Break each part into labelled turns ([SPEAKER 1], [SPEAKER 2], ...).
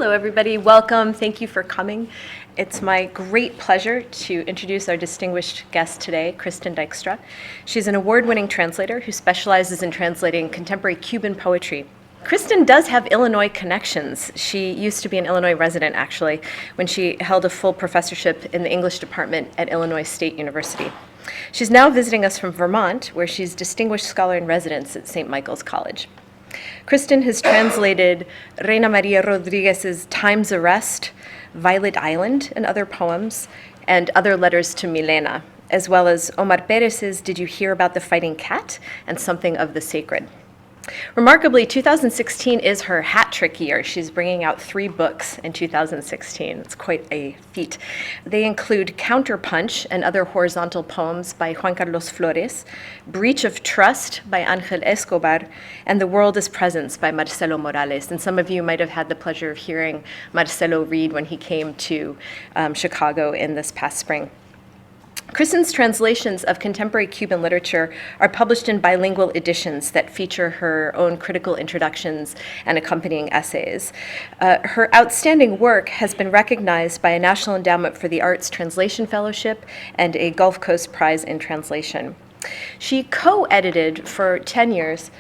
[SPEAKER 1] Hello, everybody. Welcome. Thank you for coming. It's my great pleasure to introduce our distinguished guest today, Kristin Dykstra. She's an award-winning translator who specializes in translating contemporary Cuban poetry. Kristin does have Illinois connections. She used to be an Illinois resident, actually, when she held a full professorship in the English department at Illinois State University. She's now visiting us from Vermont, where she's Distinguished Scholar in Residence at St. Michael's College. Kristin has translated Reina Maria Rodriguez's Time's Arrest, Violet Island, and other poems, and other letters to Milena, as well as Omar Perez's Did You Hear About the Fighting Cat? And Something of the Sacred. Remarkably, 2016 is her hat trick year. She's bringing out 3 books in 2016. It's quite a feat. They include Counterpunch and Other Horizontal Poems by Juan Carlos Flores, Breach of Trust by Ángel Escobar, and The World is Presence by Marcelo Morales. And some of you might have had the pleasure of hearing Marcelo read when he came to Chicago in this past spring. Kristin's translations of contemporary Cuban literature are published in bilingual editions that feature her own critical introductions and accompanying essays. Her outstanding work has been recognized by a National Endowment for the Arts Translation Fellowship and a Gulf Coast Prize in Translation. She co-edited for 10 years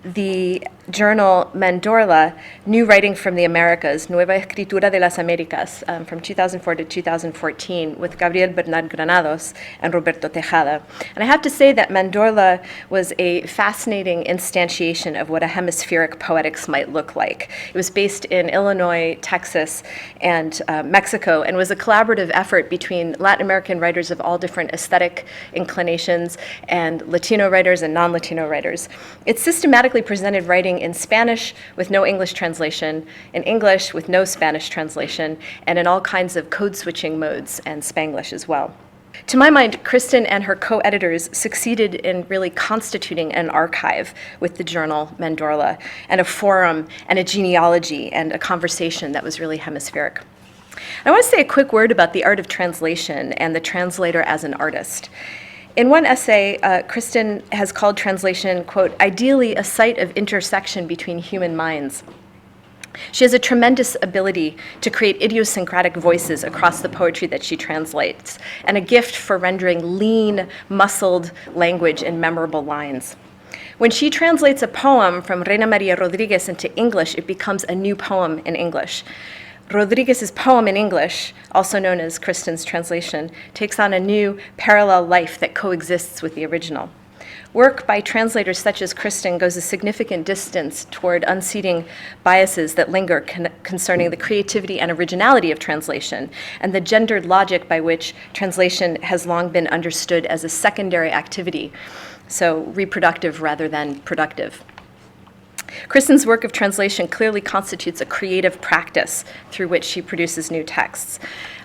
[SPEAKER 1] the journal Mandorla, New Writing from the Americas, Nueva Escritura de las Américas, from 2004 to 2014, with Gabriel Bernard Granados and Roberto Tejada. And I have to say that Mandorla was a fascinating instantiation of what a hemispheric poetics might look like. It was based in Illinois, Texas, and Mexico, and was a collaborative effort between Latin American writers of all different aesthetic inclinations and Latino writers and non-Latino writers. It systematically presented writing in Spanish with no English translation, in English with no Spanish translation, and in all kinds of code switching modes and Spanglish as well. To my mind, Kristin and her co-editors succeeded in really constituting an archive with the journal Mandorla, and a forum and a genealogy and a conversation that was really hemispheric. I want to say a quick word about the art of translation and the translator as an artist. In one essay, Kristin has called translation, quote, ideally a site of intersection between human minds. She has a tremendous ability to create idiosyncratic voices across the poetry that she translates, and a gift for rendering lean, muscled language in memorable lines. When she translates a poem from Reina Maria Rodriguez into English, it becomes a new poem in English. Rodriguez's poem in English, also known as Kristin's translation, takes on a new parallel life that coexists with the original. Work by translators such as Kristin goes a significant distance toward unseating biases that linger concerning the creativity and originality of translation, and the gendered logic by which translation has long been understood as a secondary activity, so reproductive rather than productive. Kristin's work of translation clearly constitutes a creative practice through which she produces new texts.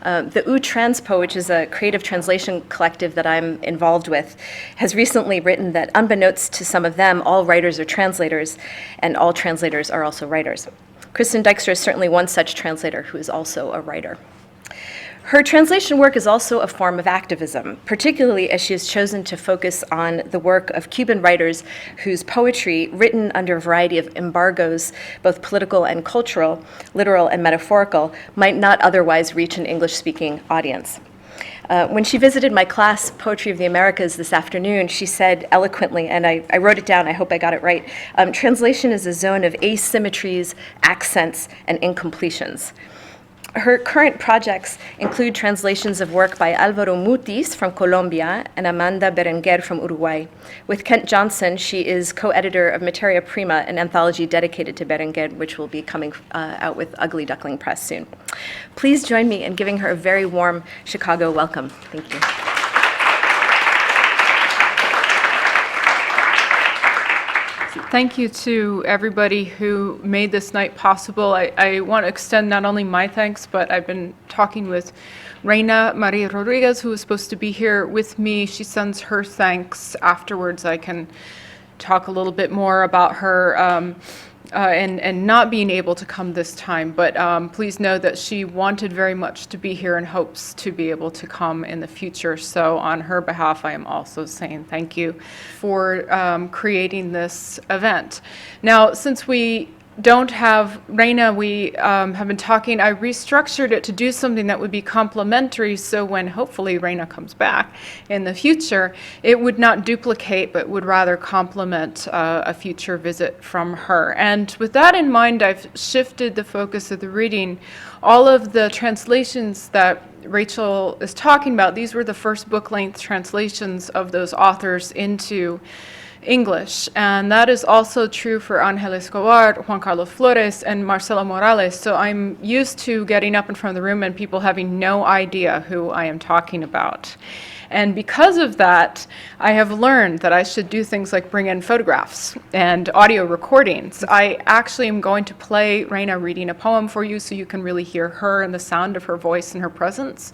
[SPEAKER 1] The U-Transpo, which is a creative translation collective that I'm involved with, has recently written that unbeknownst to some of them, all writers are translators, and all translators are also writers. Kristin Dykstra is certainly one such translator who is also a writer. Her translation work is also a form of activism, particularly as she has chosen to focus on the work of Cuban writers whose poetry, written under a variety of embargoes, both political and cultural, literal and metaphorical, might not otherwise reach an English-speaking audience. When she visited my class, Poetry of the Americas, this afternoon, she said eloquently, and I wrote it down, I hope I got it right, translation is a zone of asymmetries, accents, and incompletions. Her current projects include translations of work by Álvaro Mutis from Colombia and Amanda Berenguer from Uruguay. With Kent Johnson, she is co-editor of Materia Prima, an anthology dedicated to Berenguer, which will be coming out with Ugly Duckling Press soon. Please join me in giving her a very warm Chicago welcome. Thank you.
[SPEAKER 2] Thank you to everybody who made this night possible. I want to extend not only my thanks, but I've been talking with Reina Maria Rodriguez, who was supposed to be here with me. She sends her thanks. Afterwards, I can talk a little bit more about her and not being able to come this time. But please know that she wanted very much to be here and hopes to be able to come in the future. So on her behalf, I am also saying thank you for creating this event. Now, since we don't have Reina, we have been talking. I restructured it to do something that would be complementary, so when hopefully Reina comes back in the future, it would not duplicate, but would rather complement a future visit from her. And with that in mind, I've shifted the focus of the reading. All of the translations that Rachel is talking about, these were the first book-length translations of those authors into English, and that is also true for Ángel Escobar, Juan Carlos Flores, and Marcelo Morales. So I'm used to getting up in front of the room and people having no idea who I am talking about. And because of that, I have learned that I should do things like bring in photographs and audio recordings. I actually am going to play Reina reading a poem for you so you can really hear her and the sound of her voice and her presence.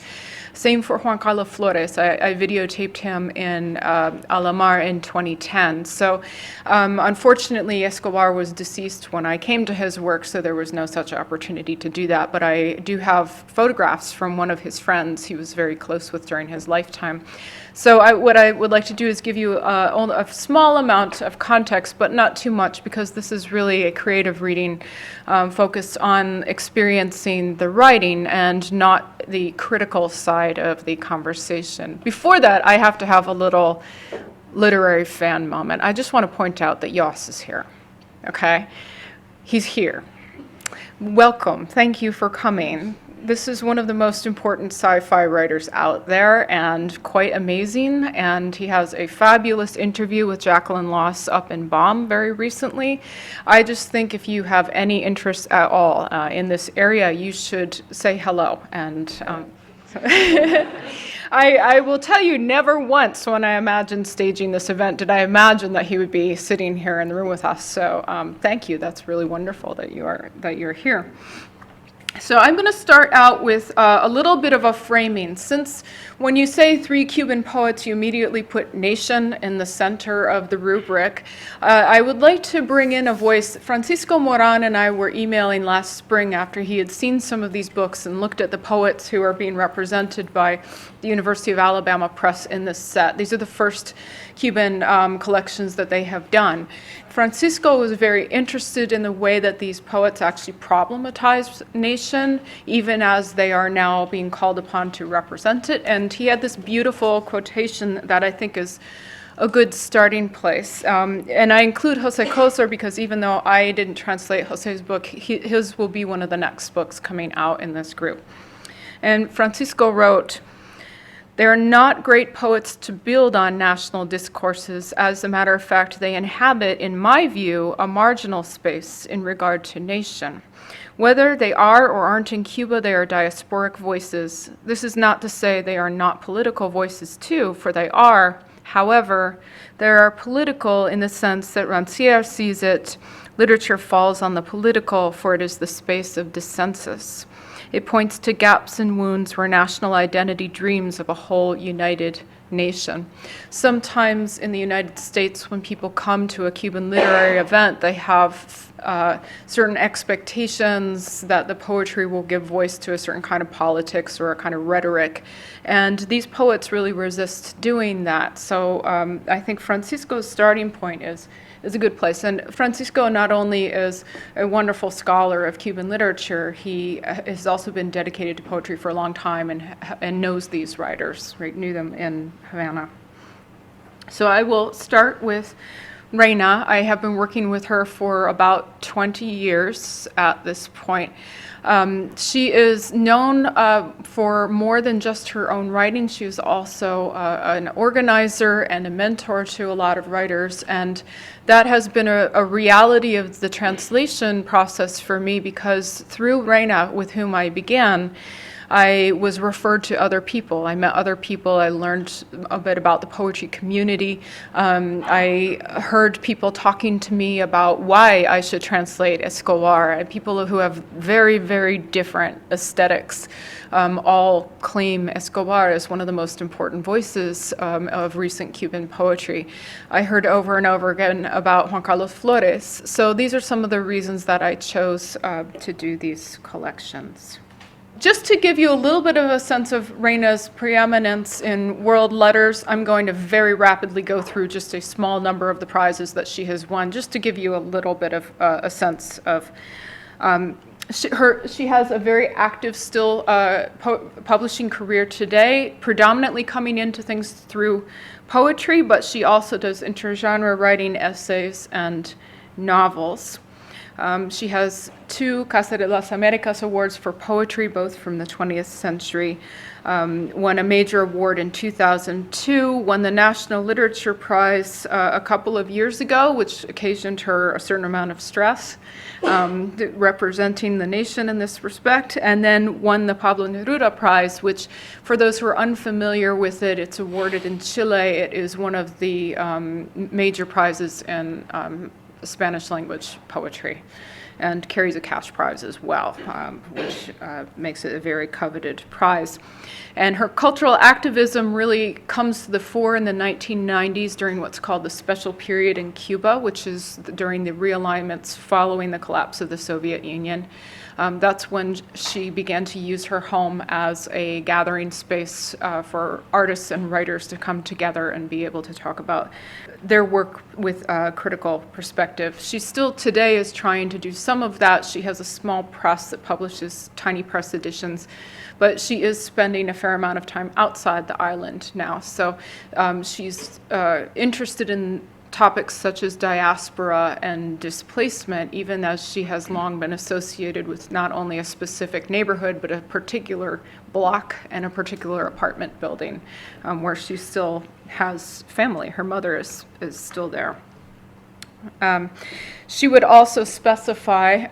[SPEAKER 2] Same for Juan Carlos Flores. I videotaped him in Alamar in 2010. So unfortunately, Escobar was deceased when I came to his work, so there was no such opportunity to do that. But I do have photographs from one of his friends he was very close with during his lifetime. So what I would like to do is give you a small amount of context, but not too much, because this is really a creative reading focused on experiencing the writing and not the critical side of the conversation. Before that, I have to have a little literary fan moment. I just want to point out that Jos is here, okay? He's here. Welcome. Thank you for coming. This is one of the most important sci-fi writers out there, and quite amazing. And he has a fabulous interview with Jacqueline Loss up in Baum very recently. I just think if you have any interest at all in this area, you should say hello. And I will tell you, never once when I imagined staging this event did I imagine that he would be sitting here in the room with us. So thank you. That's really wonderful that you're here. So I'm going to start out with a little bit of a framing. Since when you say 3 Cuban poets, you immediately put nation in the center of the rubric, I would like to bring in a voice. Francisco Moran and I were emailing last spring after he had seen some of these books and looked at the poets who are being represented by the University of Alabama Press in this set. These are the first Cuban collections that they have done. Francisco was very interested in the way that these poets actually problematize nation, even as they are now being called upon to represent it. And he had this beautiful quotation that I think is a good starting place. And I include Jose Kosar because even though I didn't translate Jose's book, his will be one of the next books coming out in this group. And Francisco wrote, "They are not great poets to build on national discourses. As a matter of fact, they inhabit, in my view, a marginal space in regard to nation. Whether they are or aren't in Cuba, they are diasporic voices. This is not to say they are not political voices too, for they are. However, they are political in the sense that Rancière sees it. Literature falls on the political, for it is the space of dissensus. It points to gaps and wounds where national identity dreams of a whole united nation." Sometimes in the United States, when people come to a Cuban literary event, they have certain expectations that the poetry will give voice to a certain kind of politics or a kind of rhetoric. And these poets really resist doing that. So I think Francisco's starting point is a good place. And Francisco not only is a wonderful scholar of Cuban literature, he has also been dedicated to poetry for a long time and knows these writers, right? Knew them in Havana. So I will start with Reina. I have been working with her for about 20 years at this point. She is known for more than just her own writing. She was also an organizer and a mentor to a lot of writers, and that has been a reality of the translation process for me, because through Reina, with whom I began, I was referred to other people. I met other people. I learned a bit about the poetry community. I heard people talking to me about why I should translate Escobar, and people who have very, very different aesthetics all claim Escobar as one of the most important voices of recent Cuban poetry. I heard over and over again about Juan Carlos Flores. So these are some of the reasons that I chose to do these collections. Just to give you a little bit of a sense of Reina's preeminence in world letters, I'm going to very rapidly go through just a small number of the prizes that she has won, just to give you a little bit of a sense of. She has a very active still publishing career today, predominantly coming into things through poetry, but she also does intergenre writing, essays, and novels. She has 2 Casa de las Americas awards for poetry, both from the 20th century. Won a major award in 2002, won the National Literature Prize a couple of years ago, which occasioned her a certain amount of stress, representing the nation in this respect, and then won the Pablo Neruda Prize, which, for those who are unfamiliar with it, it's awarded in Chile. It is one of the major prizes in Spanish language poetry, and carries a cash prize as well, which makes it a very coveted prize. And her cultural activism really comes to the fore in the 1990s during what's called the Special Period in Cuba, which is during the realignments following the collapse of the Soviet Union. That's when she began to use her home as a gathering space for artists and writers to come together and be able to talk about their work with a critical perspective. She still today is trying to do some of that. She has a small press that publishes tiny press editions, but she is spending a fair amount of time outside the island now. So she's interested in topics such as diaspora and displacement, even as she has long been associated with not only a specific neighborhood, but a particular block and a particular apartment building where she still has family. Her mother is still there. She would also specify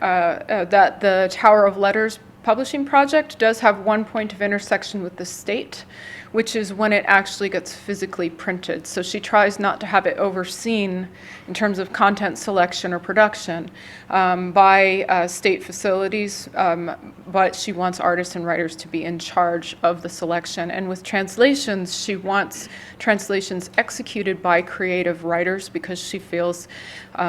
[SPEAKER 2] that the Tower of Letters publishing project does have one point of intersection with the state, which is when it actually gets physically printed. So she tries not to have it overseen in terms of content selection or production by state facilities, but she wants artists and writers to be in charge of the selection. And with translations, she wants translations executed by creative writers because she feels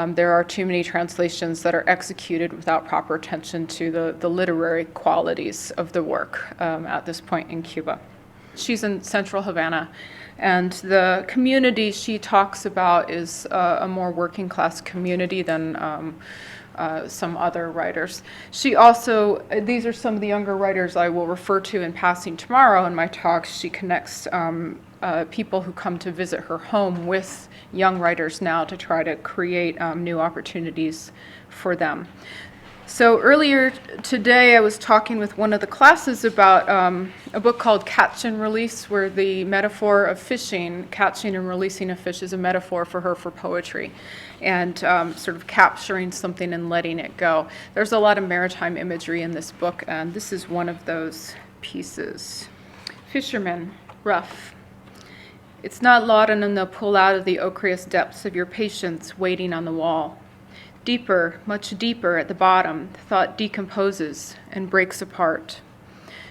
[SPEAKER 2] there are too many translations that are executed without proper attention to the literary qualities of the work at this point in Cuba. She's in central Havana, and the community she talks about is a more working class community than some other writers. She also, these are some of the younger writers I will refer to in passing tomorrow in my talk. She connects people who come to visit her home with young writers now to try to create new opportunities for them. So earlier today I was talking with one of the classes about a book called Catch and Release, where the metaphor of fishing, catching and releasing a fish, is a metaphor for her for poetry, and sort of capturing something and letting it go. There's a lot of maritime imagery in this book, and this is one of those pieces. Fisherman, rough. It's not laudanum they'll pull out of the ochreous depths of your patience waiting on the wall. Deeper, much deeper at the bottom, thought decomposes and breaks apart.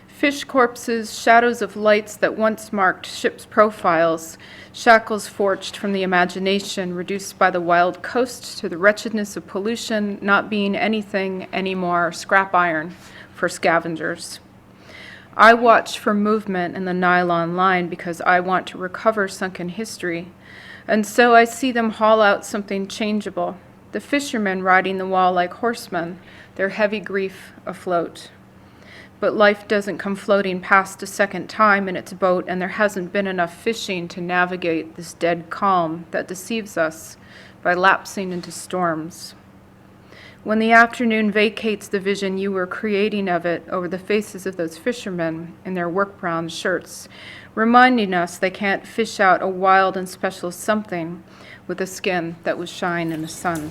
[SPEAKER 2] Fish corpses, shadows of lights that once marked ships' profiles, shackles forged from the imagination, reduced by the wild coast to the wretchedness of pollution, not being anything anymore, scrap iron for scavengers. I watch for movement in the nylon line because I want to recover sunken history, and so I see them haul out something changeable. The fishermen riding the wall like horsemen, their heavy grief afloat. But life doesn't come floating past a second time in its boat, and there hasn't been enough fishing to navigate this dead calm that deceives us by lapsing into storms. When the afternoon vacates the vision you were creating of it over the faces of those fishermen in their work-brown shirts, reminding us they can't fish out a wild and special something with a skin that would shine in the sun.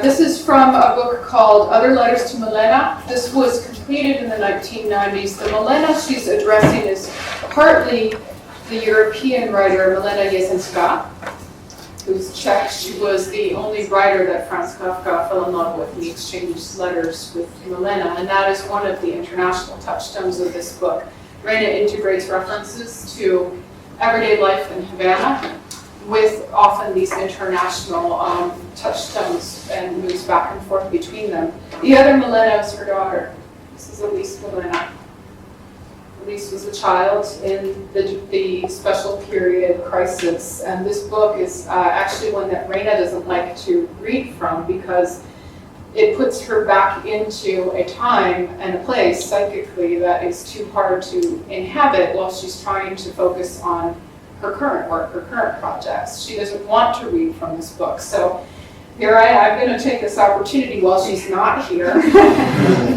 [SPEAKER 2] This is from a book called Other Letters to Milena. This was completed in the 1990s. The Milena she's addressing is partly the European writer Milena Jesenska, who's Czech. She was the only writer that Franz Kafka fell in love with, and he exchanged letters with Milena, and that is one of the international touchstones of this book. Reina integrates references to everyday life in Havana with often these international touchstones and moves back and forth between them. The other Milena is her daughter, This is Elise Molina. Elise was a child in the special period crisis, and this book is actually one that Reina doesn't like to read from because it puts her back into a time and a place psychically that is too hard to inhabit while she's trying to focus on her current work, her current projects. She doesn't want to read from this book. So here I'm going to take this opportunity while she's not here,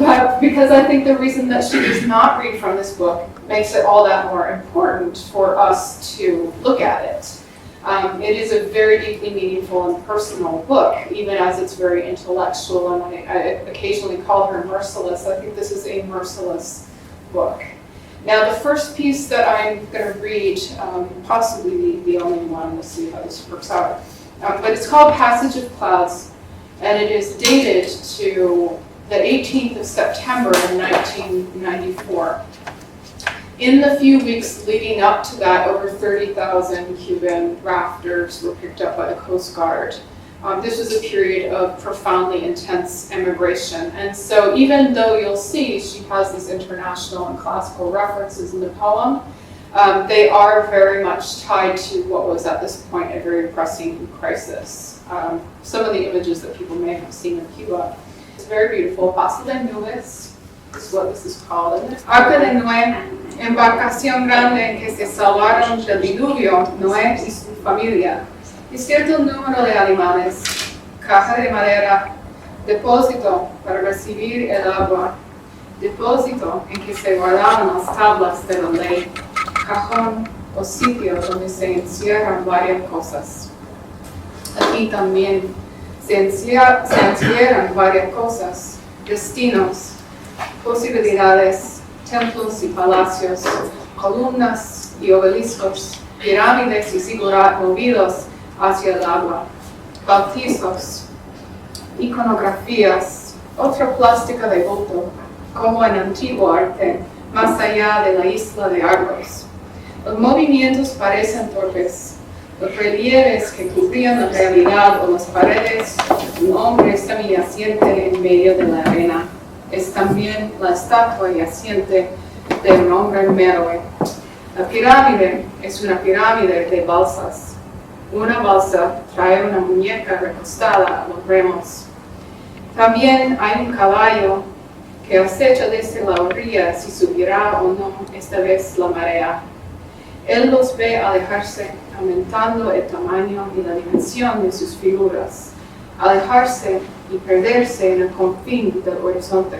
[SPEAKER 2] but because I think the reason that she does not read from this book makes it all that more important for us to look at it. It is a very deeply meaningful and personal book, even as it's very intellectual, and I occasionally call her merciless. I think this is a merciless book. Now, the first piece that I'm going to read, possibly the only one, we'll see how this works out, but it's called Passage of Clouds, and it is dated to the 18th of September in 1994. In the few weeks leading up to that, over 30,000 Cuban rafters were picked up by the Coast Guard. This was a period of profoundly intense immigration. And so even though you'll see she has these international and classical references in the poem, they are very much tied to what was at this point a very pressing crisis. Some of the images that people may have seen in Cuba. It's very beautiful. Paso de Nubes is what this is called. Arca de Noé, embarcación grande en que se salvaron del diluvio Noé y su familia, y cierto número de animales, caja de madera, depósito para recibir el agua, depósito en que se guardaban las tablas de la ley, cajón o sitio donde se encierran varias cosas. Aquí también se encierran varias cosas, destinos, posibilidades, templos y palacios, columnas y obeliscos, pirámides y zigurates movidos hacia el agua, bautizos, iconografías, otra plástica de voto, como en antiguo arte, más allá de la isla de árboles. Los movimientos parecen torpes, los relieves que cubrían la realidad o las paredes, un hombre semiyaciente en medio de la arena. Es también la estatua yaciente de un hombre héroe. La pirámide es una pirámide de balsas. Una balsa trae una muñeca recostada a los remos. También hay un caballo que acecha desde la orilla si subirá o no esta vez la marea. Él los ve alejarse, aumentando el tamaño y la dimensión de sus figuras, alejarse y perderse en el confín del horizonte.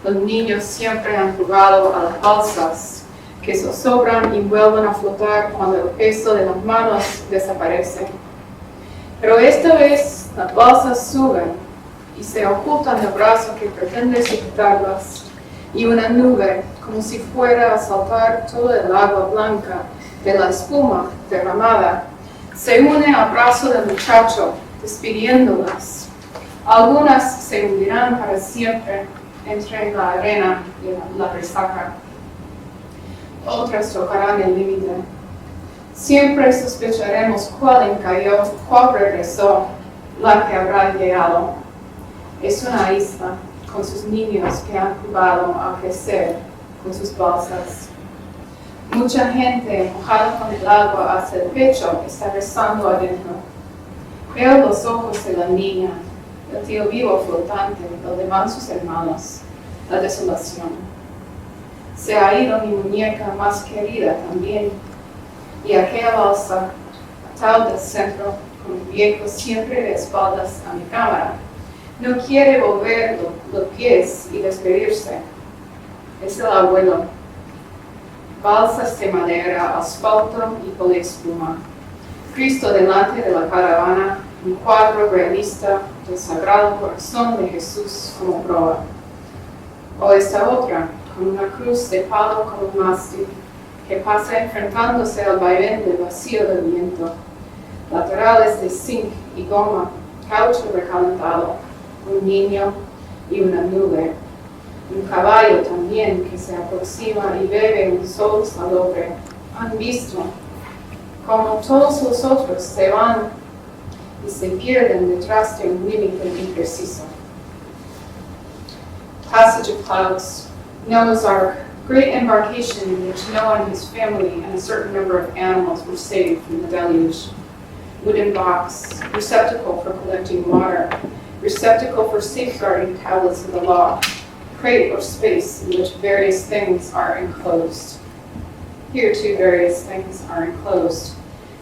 [SPEAKER 2] Los niños siempre han jugado a las balsas, que zozobran y vuelven a flotar cuando el peso de las manos desaparece. Pero esta vez las balsas suben y se ocultan el brazo que pretende sujetarlas, y una nube, como si fuera a saltar toda el agua blanca de la espuma derramada, se une al brazo del muchacho, despidiéndolas. Algunas se hundirán para siempre entre la arena y la resaca. Otras tocarán el límite. Siempre sospecharemos cuál encalló, cuál regresó, la que habrá llegado. Es una isla con sus niños que han jugado a crecer con sus balsas. Mucha gente mojada con el agua hasta el pecho está rezando adentro. Veo los ojos de la niña, el tío vivo flotante, los demás sus hermanos, la desolación. Se ha ido mi muñeca más querida también, y aquella balsa, atada del centro, con un viejo siempre de espaldas a mi cámara, no quiere volver los pies y despedirse. Es el abuelo. Balsas de madera, asfalto y poliespuma. Cristo delante de la caravana, un cuadro realista del Sagrado Corazón de Jesús como proa. O esta otra, con una cruz de palo como un mástil, que pasa enfrentándose al vaivén del vacío del viento. Laterales de zinc y goma, caucho recalentado, un niño y una nube. Un caballo también que se aproxima y bebe un sol salobre. Han visto como todos los otros se van y se pierden detrás de un límite impreciso. passage of clouds, Noah's Ark, great embarkation in which Noah and his family and a certain number of animals were saved from the deluge. Wooden box, receptacle for collecting water, receptacle for safeguarding tablets of the law, crate or space in which various things are enclosed. Here too various things are enclosed.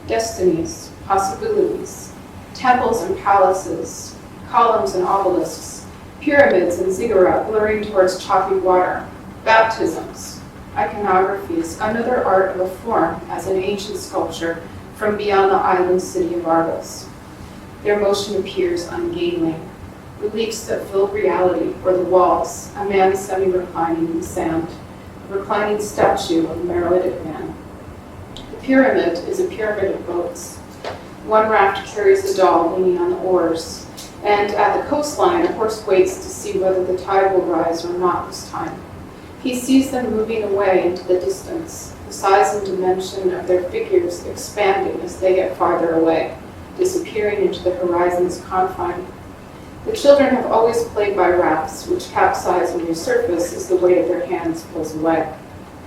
[SPEAKER 2] Destinies, possibilities, temples and palaces, columns and obelisks, pyramids and ziggurat blurring towards choppy water, baptisms, iconographies, another art of a form as an ancient sculpture from beyond the island city of Argos. Their motion appears ungainly. Reliefs that fill reality, or the walls, a man semi-reclining in the sand, a reclining statue of a Meroitic man. The pyramid is a pyramid of boats. One raft carries a doll leaning on the oars, and at the coastline a horse waits to see whether the tide will rise or not this time. He sees them moving away into the distance, the size and dimension of their figures expanding as they get farther away, disappearing into the horizon's confine. The children have always played by rafts, which capsize and resurface as the weight of their hands pulls away.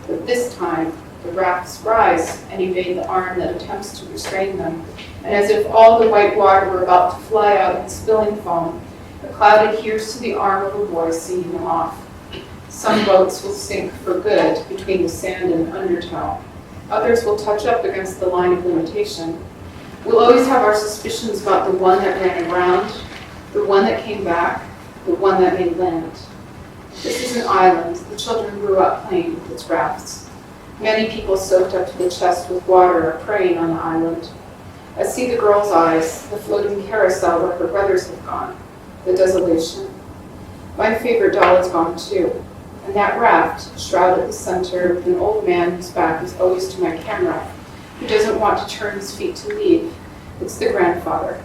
[SPEAKER 2] But this time, the rafts rise and evade the arm that attempts to restrain them, and as if all the white water were about to fly out in spilling foam, the cloud adheres to the arm of a boy seeing them off. Some boats will sink for good between the sand and undertow. Others will touch up against the line of limitation. We'll always have our suspicions about the one that ran around, the one that came back, the one that may land. This is an island. The children grew up playing with its rafts. Many people soaked up to the chest with water are praying on the island. I see the girl's eyes, the floating carousel where her brothers have gone, the desolation. My favorite doll is gone too. And that raft, shrouded at the center with an old man whose back is always to my camera, who doesn't want to turn his feet to leave. It's the grandfather.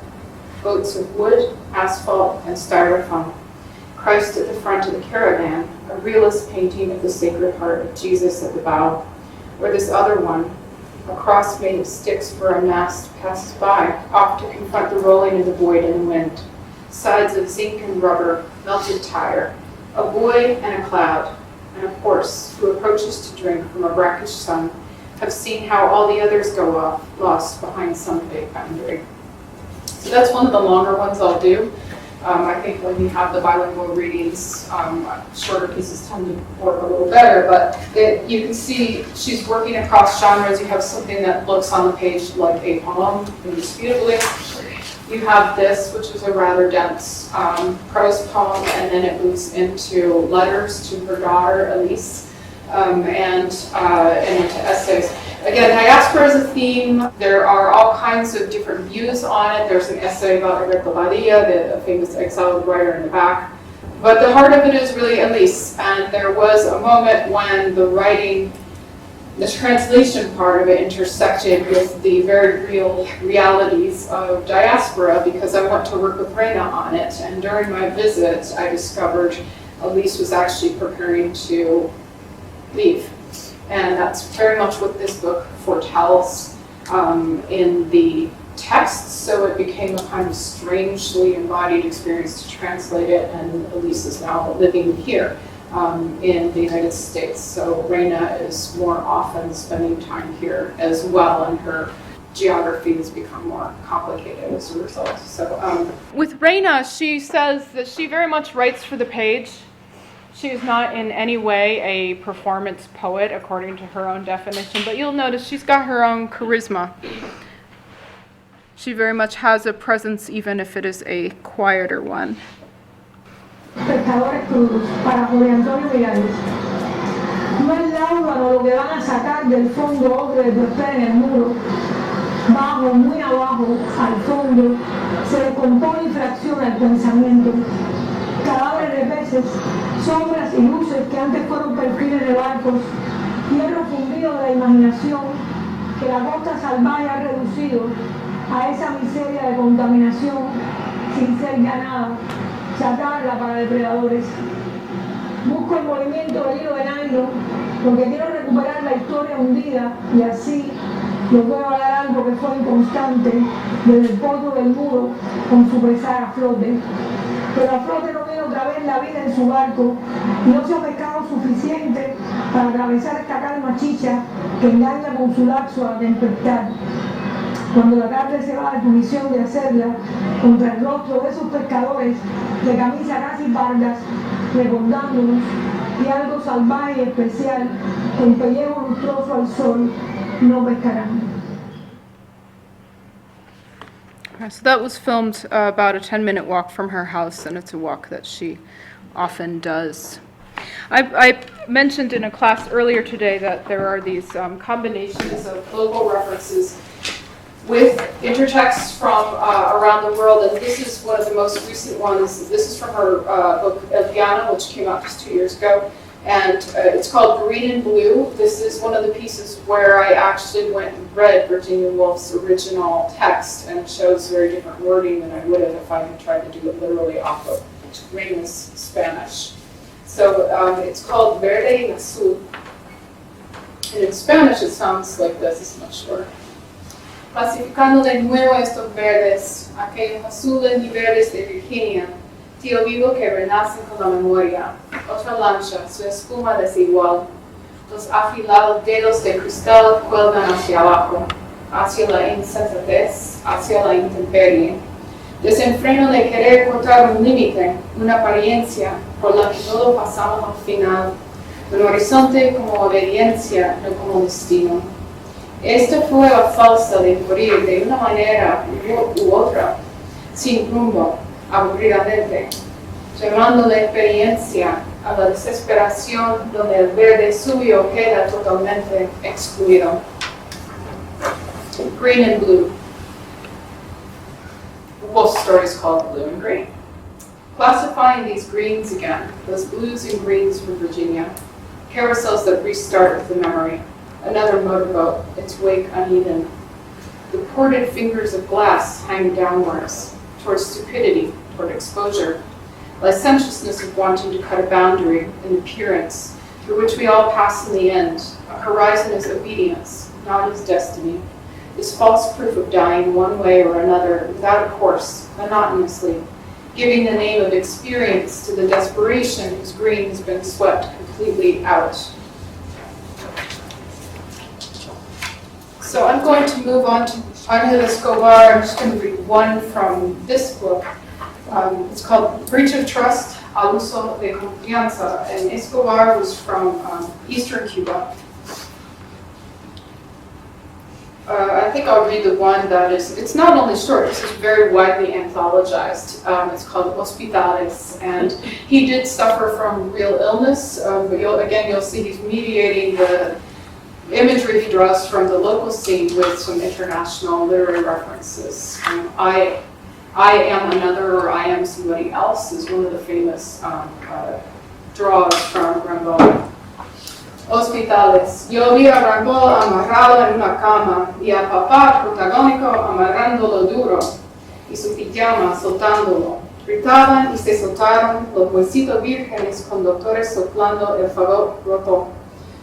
[SPEAKER 2] Boats of wood, asphalt, and styrofoam. Christ at the front of the caravan, a realist painting of the Sacred Heart of Jesus at the bow. Or this other one, a cross made of sticks for a mast passes by, off to confront the rolling of the void and the wind. Sides of zinc and rubber, melted tire. A boy and a cloud, and a horse who approaches to drink from a brackish sun, have seen how all the others go off, lost behind some vague boundary. So that's one of the longer ones I'll do. I think when you have the bilingual readings, shorter pieces tend to work a little better, but you can see she's working across genres. You have something that looks on the page like a poem, indisputably. You have this, which is a rather dense prose poem, and then it moves into letters to her daughter, Elise, and into essays. Again, diaspora is a theme. There are all kinds of different views on it. There's an essay about Alberto Badilla, the famous exiled writer in the back. But the heart of it is really Elise, and there was a moment when the writing, the translation part of it intersected with the very real realities of diaspora, because I went to work with Reina on it, and during my visit I discovered Elise was actually preparing to leave. And that's very much what this book foretells in the text, so it became a kind of strangely embodied experience to translate it, and Elise is now living here. In the United States. So Reina is more often spending time here as well, and her geography has become more complicated as a result. So with Reina, she says that she very much writes for the page. She is not in any way a performance poet according to her own definition, but you'll notice she's got her own charisma. She very much has a presence, even if it is a quieter one.
[SPEAKER 3] Pescadores crudos, para José Antonio Milanes. No es láudano lo que van a sacar del fondo ogre de tu espera en el muro. Bajo, muy abajo, al fondo, se descompone y fracciona el pensamiento. Cadáveres de peces, sombras y luces que antes fueron perfiles de barcos, hierro fundido de la imaginación que la costa salvaje ha reducido a esa miseria de contaminación sin ser ganada. Sacarla para depredadores. Busco el movimiento del hilo de nylon porque quiero recuperar la historia hundida y así les voy a hablar algo que fue inconstante desde el fondo del muro con su pesar a flote. Pero a flote no viene otra vez la vida en su barco y no se ha pescado suficiente para atravesar esta calma chicha que engaña con su lapso a la tempestad. Cuando la tarde se va de tu misión de hacerla contra el rostro de esos pescadores de camisa casi pardas, recordándonos que algo salvaje y especial, con pellejo lustroso al sol, no pescarán.
[SPEAKER 2] So that was filmed about a 10-minute walk from her house, and it's a walk that she often does. I mentioned in a class earlier today that there are these combinations of local references with intertexts from around the world, and this is one of the most recent ones. This is from her book El Piano, which came out just 2 years ago, and it's called Green and Blue. This is one of the pieces where I actually went and read Virginia Woolf's original text, and it shows very different wording than I would have if I had tried to do it literally off of Reina's Spanish. So it's called Verde y Azul, and in Spanish it sounds like this. It's much shorter. Clasificando de nuevo estos verdes, aquellos azules y verdes de Virginia, tío vivo que renacen con la memoria. Otra lancha, su espuma desigual. Los afilados dedos de cristal cuelgan hacia abajo, hacia la insensatez, hacia la intemperie. Desenfreno de querer cortar un límite, una apariencia por la que todos pasamos al final. Un horizonte como obediencia, no como destino. Esta prueba falsa de morir de una manera u otra, sin rumbo, aburridamente, llevando la experiencia a la desesperación donde el verde suyo queda totalmente excluido. Green and Blue. Both stories called Blue and Green. Classifying these greens again, those blues and greens from Virginia, carousels that restart with the memory. Another motorboat, its wake uneven. The ported fingers of glass hang downwards, toward stupidity, toward exposure. Licentiousness of wanting to cut a boundary, an appearance, through which we all pass in the end. A horizon is obedience, not as destiny. This false proof of dying one way or another, without a course, monotonously, giving the name of experience to the desperation whose green has been swept completely out. So I'm going to move on to Angel Escobar. I'm just going to read one from this book. It's called Breach of Trust, Abuso de Confianza, and Escobar was from Eastern Cuba. I think I'll read the one that is, it's not only short, it's just very widely anthologized. It's called Hospitales, and he did suffer from real illness, but you'll see he's mediating the imagery he draws from the local scene with some international literary references. I am another, or I am somebody else is one of the famous draws from Rimbaud. Hospitales. Yo vi a Rimbaud amarrado en una cama y a papá protagónico amarrándolo duro y su pijama soltándolo. Gritaban y se soltaron los huesitos vírgenes con doctores soplando el fagot roto.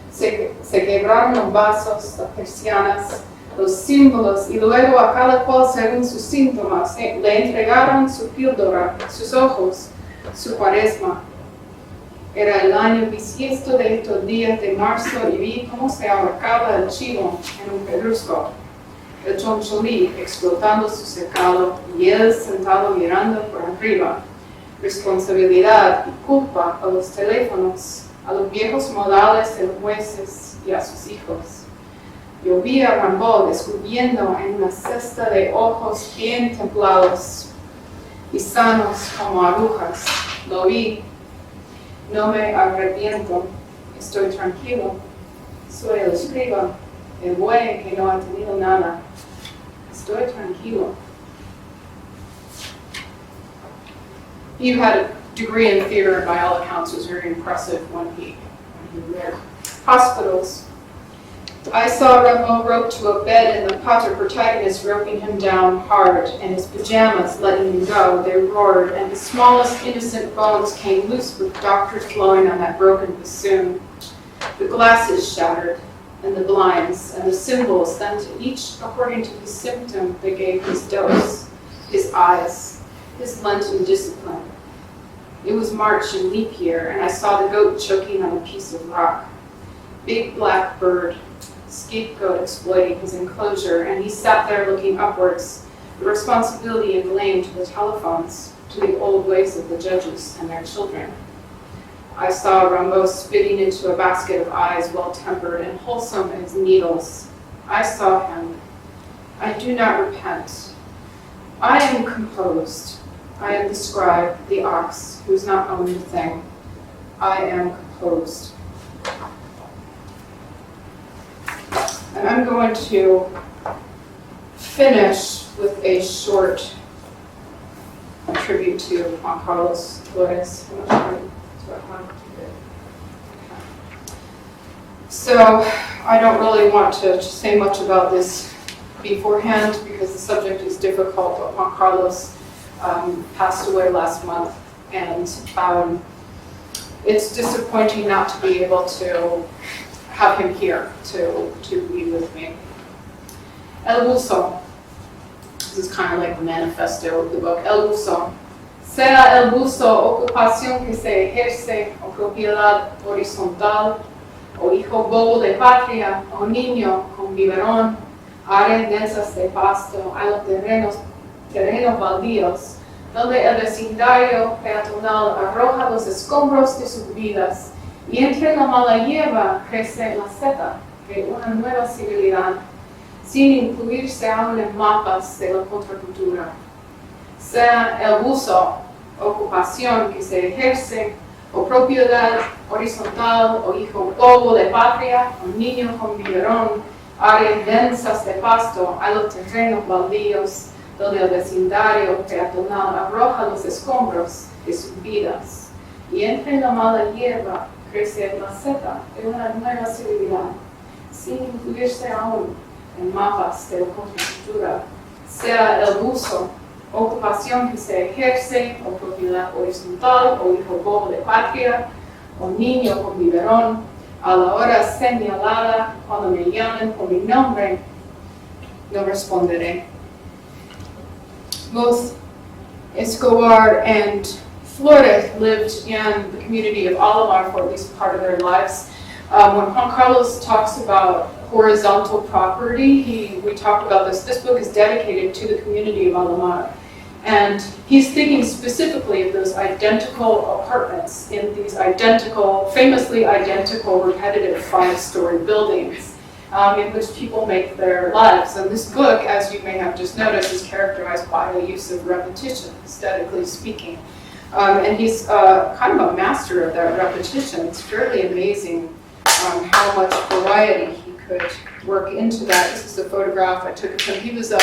[SPEAKER 2] Se quebraron los vasos, las persianas, los símbolos, y luego a cada cual según sus síntomas le entregaron su píldora, sus ojos, su cuaresma. Era el año bisiesto de estos días de marzo y vi cómo se ahorcaba el chivo en un pedrusco, el choncholí explotando su secado y él sentado mirando por arriba. Responsabilidad y culpa a los teléfonos, a los viejos modales de los jueces y a sus hijos. Yo vi a Rimbaud escupiendo en una cesta de ojos bien templados y sanos como agujas. Lo vi. No me arrepiento. Estoy tranquilo. Soy el escriba, el buey que no ha tenido nada. Estoy tranquilo. He had a degree in theater, and by all accounts was very impressive when he read. Hospitals. I saw Rimbaud roped to a bed and the pater protagonist roping him down hard, and his pajamas letting him go. They roared, and the smallest innocent bones came loose with doctors blowing on that broken bassoon. The glasses shattered, and the blinds, and the symbols, then to each according to his symptom they gave his dose, his eyes, his Lenten discipline. It was March in leap year, and I saw the goat choking on a piece of rock. Big black bird, scapegoat exploiting his enclosure, and he sat there looking upwards, the responsibility and blame to the telephones, to the old ways of the judges and their children. I saw Rambo spitting into a basket of eyes, well-tempered and wholesome as needles. I saw him. I do not repent. I am composed. I am the scribe, the ox, who has not owned a thing. I am composed. And I'm going to finish with a short tribute to Juan Carlos Flores. So I don't really want to say much about this beforehand because the subject is difficult, but Juan Carlos passed away last month, and it's disappointing not to be able to have him here to be with me. El buzo. This is kind of like the manifesto of the book. El buzo. Sea el buzo ocupación que se ejerce o propiedad horizontal o hijo bobo de patria o niño con biberón, áreas densas de pasto a los terrenos baldíos, donde el vecindario peatonal arroja los escombros de sus vidas y entre la mala hierba crece la seta de una nueva civilidad, sin incluirse aún en mapas de la contracultura. Sea el buzo, ocupación que se ejerce, o propiedad horizontal, o hijo bobo de patria, o niño con biberón, áreas densas de pasto a los terrenos baldíos, donde el vecindario peatonal arroja los escombros de sus vidas, y entre la mala hierba crece la seta de una nueva civilidad, sin incluirse aún en mapas de la contracultura. Sea el buzo, ocupación que se ejerce, o propiedad horizontal, o hijo bobo de patria, o niño con biberón, a la hora señalada, cuando me llamen por mi nombre, no responderé. Both Escobar and Flores lived in the community of Alamar for at least part of their lives. When Juan Carlos talks about horizontal property, we talk about this. This book is dedicated to the community of Alamar. And he's thinking specifically of those identical apartments in these identical, famously identical, repetitive 5-story buildings in which people make their lives. And this book, as you may have just noticed, is characterized by the use of repetition, aesthetically speaking. And he's kind of a master of that repetition. It's fairly amazing how much variety he could work into that. This is a photograph I took of him. He was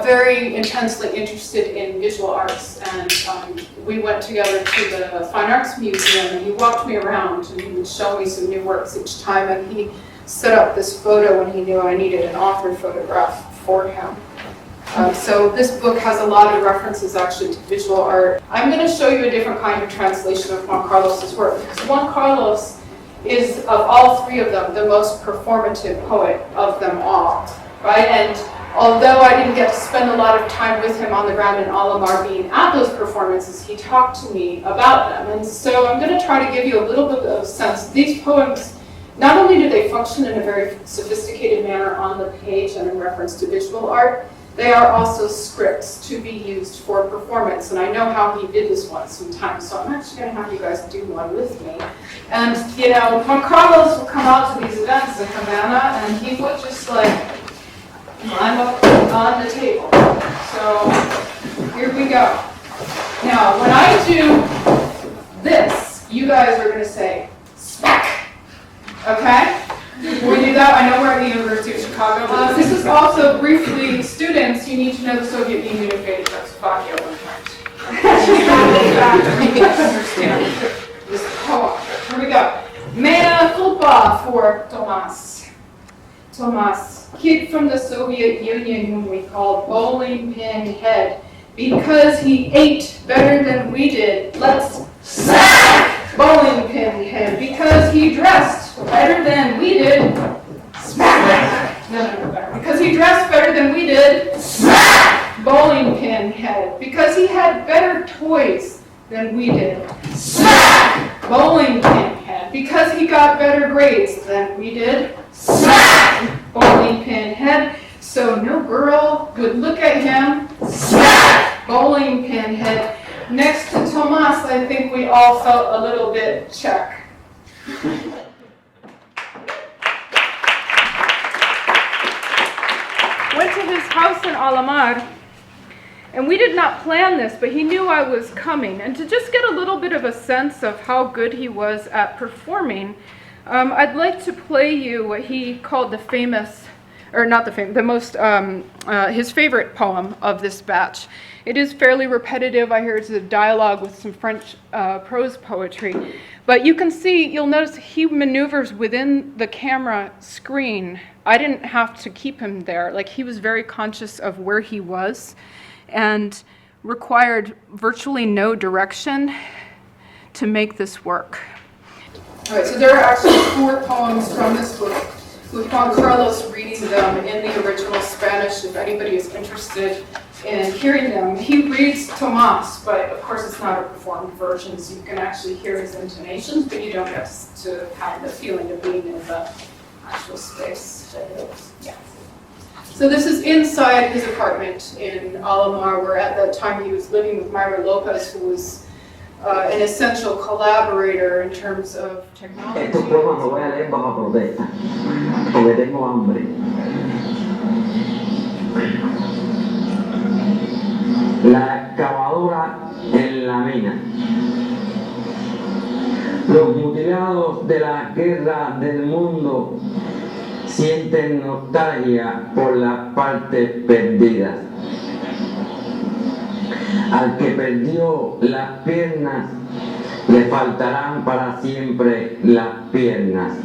[SPEAKER 2] very intensely interested in visual arts, and we went together to the Fine Arts Museum, and he walked me around, and he would show me some new works each time, and he set up this photo when he knew I needed an author photograph for him. So this book has a lot of references actually to visual art. I'm going to show you a different kind of translation of Juan Carlos's work, because Juan Carlos is, of all three of them, the most performative poet of them all, right? And although I didn't get to spend a lot of time with him on the ground in Alamar being at those performances, he talked to me about them. And so I'm going to try to give you a little bit of sense. These poems, not only do they function in a very sophisticated manner on the page and in reference to visual art, they are also scripts to be used for performance. And I know how he did this one sometimes, so I'm actually going to have you guys do one with me. And, you know, Juan Carlos will come out to these events in Havana, and he would just like climb up on the table. So here we go. Now, when I do this, you guys are going to say, smack. Okay? When we do that, I know we're at the University of Chicago. This is also briefly, students, you need to know the Soviet Union invaded Czechoslovakia at one point. Understand this poem. Here we go. Mea culpa for Tomas. Tomas, kid from the Soviet Union whom we called Bowling Pin Head, because he ate better than we did. Let's smack Bowling Pin Head, because he dressed better than we did. Smack. No, because he dressed better than we did. Smack. Bowling Pin Head, because he had better toys than we did. Smack! Bowling pin head. Because he got better grades than we did. Smack! Bowling pin head. So no girl would look at him. Smack! Bowling pin head. Next to Tomas, I think we all felt a little bit check. Went to his house in Alamar, and we did not plan this, but he knew I was coming. And to just get a little bit of a sense of how good he was at performing, I'd like to play you what he called the famous, or not the famous, the most, his favorite poem of this batch. It is fairly repetitive. I hear it's a dialogue with some French prose poetry. But you can see, you'll notice he maneuvers within the camera screen. I didn't have to keep him there. Like, he was very conscious of where he was and required virtually no direction to make this work. All right, so there are actually 4 poems from this book, with Juan Carlos reading them in the original Spanish, if anybody is interested in hearing them. He reads Tomas, but of course it's not a performed version, so you can actually hear his intonations, but you don't get to have the feeling of being in the actual space. Yeah. So this is inside his apartment in Alamar, where at that time he was living with Myra Lopez, who was an essential collaborator in terms of technology.
[SPEAKER 4] Estos poemas los voy a leer bajo protesta, porque tengo hambre. La excavadora en la mina. Los mutilados de la guerra del mundo sienten nostalgia por las partes perdidas. Al que perdió las piernas, le faltarán para siempre las piernas.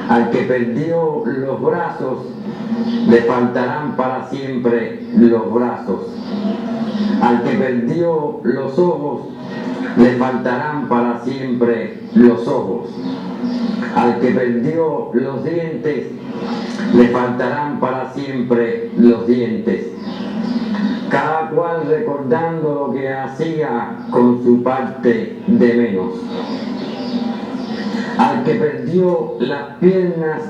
[SPEAKER 4] Al que perdió los brazos, le faltarán para siempre los brazos. Al que perdió los ojos, le faltarán para siempre los ojos. Al que perdió los dientes, le faltarán para siempre los dientes. Cada cual recordando lo que hacía con su parte de menos. Al que perdió las piernas,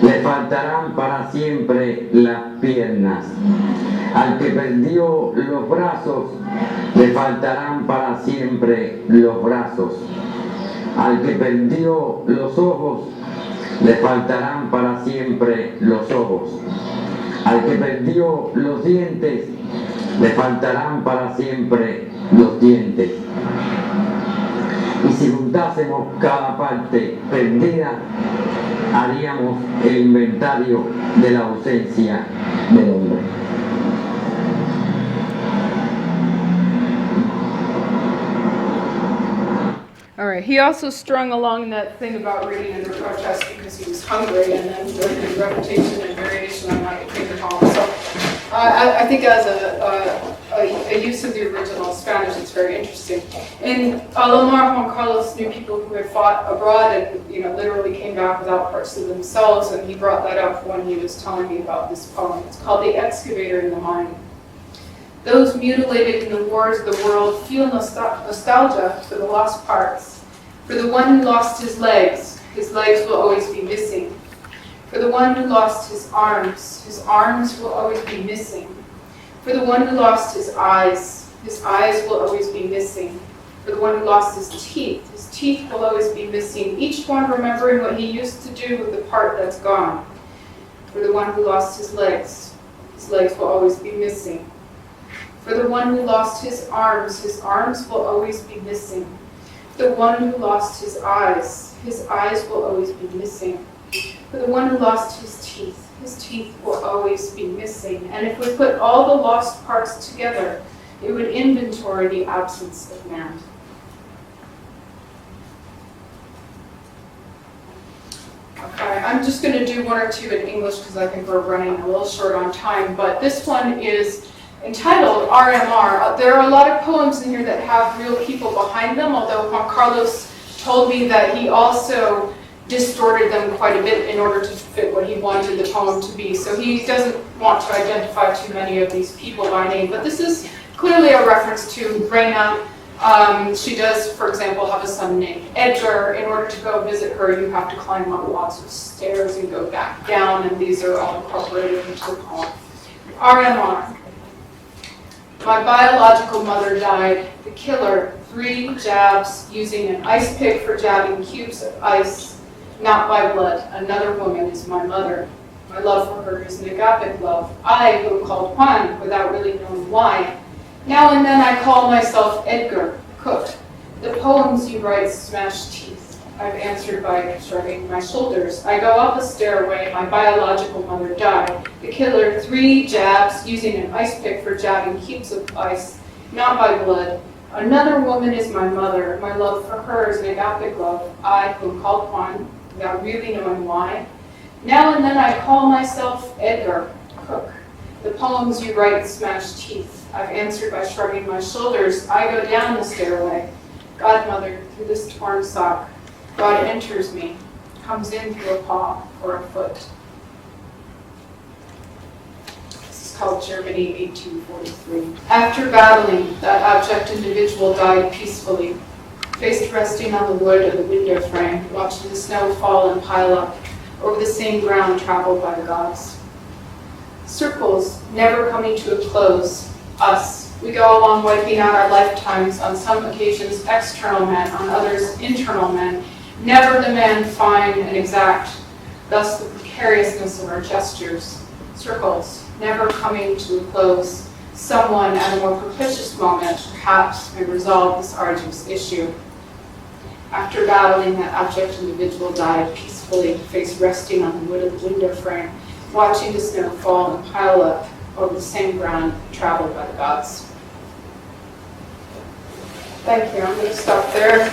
[SPEAKER 4] le faltarán para siempre las piernas. Al que perdió los brazos, le faltarán para siempre los brazos. Al que perdió los ojos, le faltarán para siempre los ojos. Al que perdió los dientes, le faltarán para siempre los dientes. Y si juntásemos cada parte perdida, haríamos el inventario de la ausencia del hombre.
[SPEAKER 2] All right, he also strung along that thing about reading under protest because he was hungry, and then the repetition and variation on my finger poem. So I think as a use of the original Spanish, it's very interesting. In Alamar, Juan Carlos knew people who had fought abroad and literally came back without parts of themselves, and he brought that up when he was telling me about this poem. It's called The Excavator in the Mine. Those mutilated in the wars of the world feel nostalgia for the lost parts. For the one who lost his legs will always be missing. For the one who lost his arms will always be missing. For the one who lost his eyes will always be missing. For the one who lost his teeth will always be missing. Each one remembering what he used to do with the part that's gone. For the one who lost his legs will always be missing. For the one who lost his arms will always be missing. For the one who lost his eyes will always be missing. For the one who lost his teeth will always be missing. And if we put all the lost parts together, it would inventory the absence of man. Okay, I'm just going to do 1 or 2 in English because I think we're running a little short on time, but this one is entitled RMR. There are a lot of poems in here that have real people behind them, although Juan Carlos told me that he also distorted them quite a bit in order to fit what he wanted the poem to be. So he doesn't want to identify too many of these people by name, but this is clearly a reference to Reina She does, for example, have a son named Edgar. In order to go visit her, you have to climb up lots of stairs and go back down, and these are all incorporated into the poem. RMR. My biological mother died. The killer, 3 jabs using an ice pick for jabbing cubes of ice, not by blood. Another woman is my mother. My love for her is an agapic love. I, who am called Juan, without really knowing why. Now and then I call myself Edgar, cook. The poems you write smash teeth. I've answered by shrugging my shoulders. I go up a stairway, my biological mother died. The killer, 3 jabs, using an ice pick for jabbing cubes of ice, not by blood. Another woman is my mother. My love for her is an agapic love. I, who am called Juan, without really knowing why. Now and then I call myself Edgar, cook. The poems you write smash teeth. I've answered by shrugging my shoulders. I go down the stairway. Godmother, through this torn sock. God enters me, comes in through a paw or a foot. This is called Germany, 1843. After battling, that abject individual died peacefully, face resting on the wood of the window frame, watching the snow fall and pile up over the same ground traveled by the gods. Circles never coming to a close. Us. We go along wiping out our lifetimes, on some occasions external men, on others internal men, never the man fine and exact, thus the precariousness of our gestures. Circles never coming to a close. Someone at a more propitious moment perhaps may resolve this arduous issue. After battling, that abject individual died peacefully, face resting on the wood of the window frame, watching the snow fall and pile up over the same ground traveled by the gods. Thank you. I'm going to stop there.